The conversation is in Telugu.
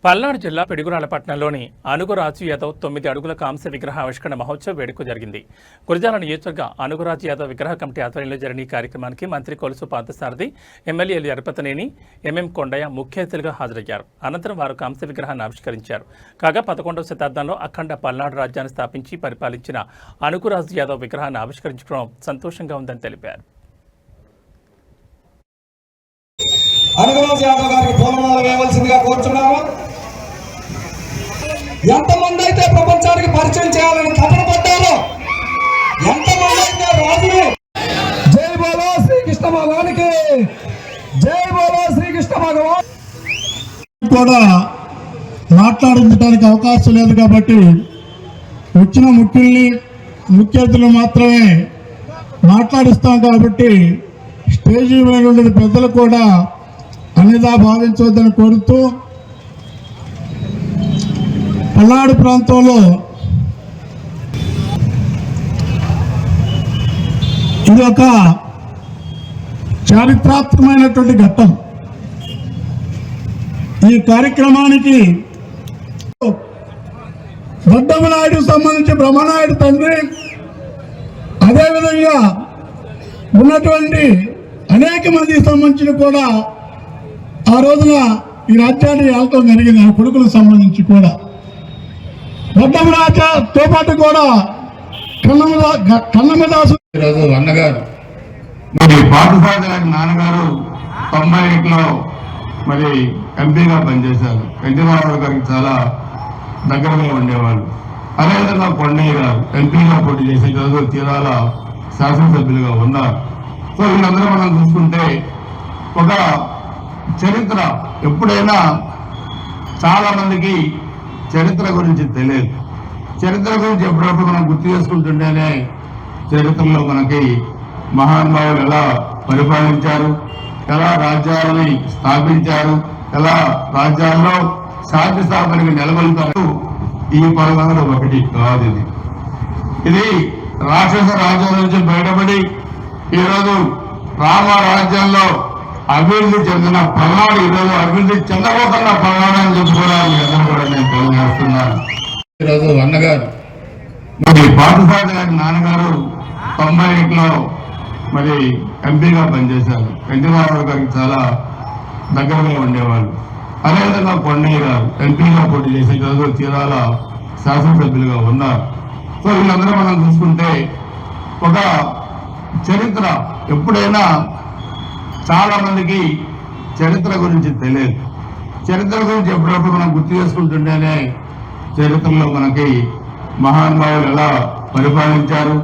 పల్నాడు జిల్లా పిడుగురాళ్ల పట్టణంలోని అనుగురాజు యాదవ్ 9 అడుగుల కాంస్య విగ్రహ ఆవిష్కరణ మహోత్సవ వేడుక జరిగింది. గురజాల నియోజకవర్గ అనుగురాజు యాదవ్ విగ్రహ కమిటీ ఆధ్వర్యంలో జరిగిన ఈ కార్యక్రమానికి మంత్రి కొలుసు పార్థసారథి, ఎమ్మెల్యేలు ఎరపతనేని, ఎంఎం కొండయ్య ముఖ్య అతిథులుగా హాజరయ్యారు. అనంతరం వారు కాంస్య విగ్రహాన్ని ఆవిష్కరించారు. కాగా 11వ శతాబ్దంలో అఖండ పల్నాడు రాజ్యాన్ని స్థాపించి పరిపాలించిన అనుగురాజు యాదవ్ విగ్రహాన్ని ఆవిష్కరించడం సంతోషంగా ఉందని తెలిపారు. అనుగురాజు యాదవ్ గారికి పూలమాల వేయవలసిందిగా కోరుచున్నాము. ఎంతమంది అయితే ప్రపంచానికి పరిచయం చేయాలని తపన పడ్డారో, ఎంతమంది అయితే రాజుని జై బోలో శ్రీకృష్ణ భగవానికి, జై బోలో శ్రీకృష్ణ భగవాన్ కూడా మాట్లాడించడానికి అవకాశం లేదు కాబట్టి వచ్చిన ముఖ్య అతిథులు మాత్రమే మాట్లాడిస్తాం. కాబట్టి స్టేజీ మీద ఉండే పెద్దలు కూడా అన్నిదా భావించవద్దని కోరుతూ, పల్నాడు ప్రాంతంలో ఇది ఒక చారిత్రాత్మకమైనటువంటి ఘట్టం. ఈ కార్యక్రమానికి దొడ్డమనాయుడు సంబంధించి బ్రహ్మనాయుడు తండ్రి, అదేవిధంగా ఉన్నటువంటి అనేక మందికి సంబంధించిన కూడా ఆ రోజున ఈ రాజ్యాన్ని ఏళ్ళతో జరిగింది. ఆ కొడుకులకు సంబంధించి కూడా వడ్డమరాజాతో పాటు కూడా కన్నమదాసు ఈరోజు అన్నగారు మరి పార్థసారథి గారి నాన్నగారు 91లో మరి ఎంపీగా పనిచేశారు. వెంకటరావు గారికి చాలా దగ్గరగా ఉండేవాళ్ళు. అదేవిధంగా కొండయ్య గారు ఎంపీగా పోటీ చేసే రోజు తీరాల శాసనసభ్యులుగా ఉన్నారు. సో వీళ్ళందరూ మనం చూసుకుంటే ఒక చరిత్ర, ఎప్పుడైనా చాలా మందికి చరిత్ర గురించి తెలియదు. చరిత్ర గురించి ఎప్పుడప్పుడు మనం గుర్తు చేసుకుంటుంటేనే చరిత్రలో మనకి మహానుభావులు ఎలా పరిపాలించారు, ఎలా రాజ్యాలని స్థాపించారు, ఎలా రాజ్యాల్లో శాంతి స్థాపనకి నిలబడతారు. ఈ పరంగా ఒకటి కాదు. ఇది రాక్షస రాజ్యాల నుంచి బయటపడి ఈరోజు రామ రాజ్యంలో అభివృద్ధి చెందిన పల్నాడు ఈరోజు అభివృద్ధి చెందబోతున్న పల్నాడు అని చెప్పుకోవడానికి అందరూ కూడా నేను తెలియజేస్తున్నాను. ఈరోజు అన్నగారు మరి పార్థసారథి గారి నాన్నగారు 91లో మరి ఎంపీగా పనిచేశారు. వెంకటరావు గారికి చాలా దగ్గరగా ఉండేవాళ్ళు. అదేవిధంగా కొండయ్య గారు ఎంపీగా పోటీ చేసే రోజు తీరాల శాసనసభ్యులుగా ఉన్నారు. సో వీళ్ళందరూ మనం చూసుకుంటే ఒక చరిత్ర, ఎప్పుడైనా చాలా మందికి చరిత్ర గురించి తెలియదు. చరిత్ర గురించి ఎప్పుడప్పుడు మనం గుర్తు చేసుకుంటుంటేనే చరిత్రలో మనకి మహానుభావులు ఎలా పరిపాలించారు,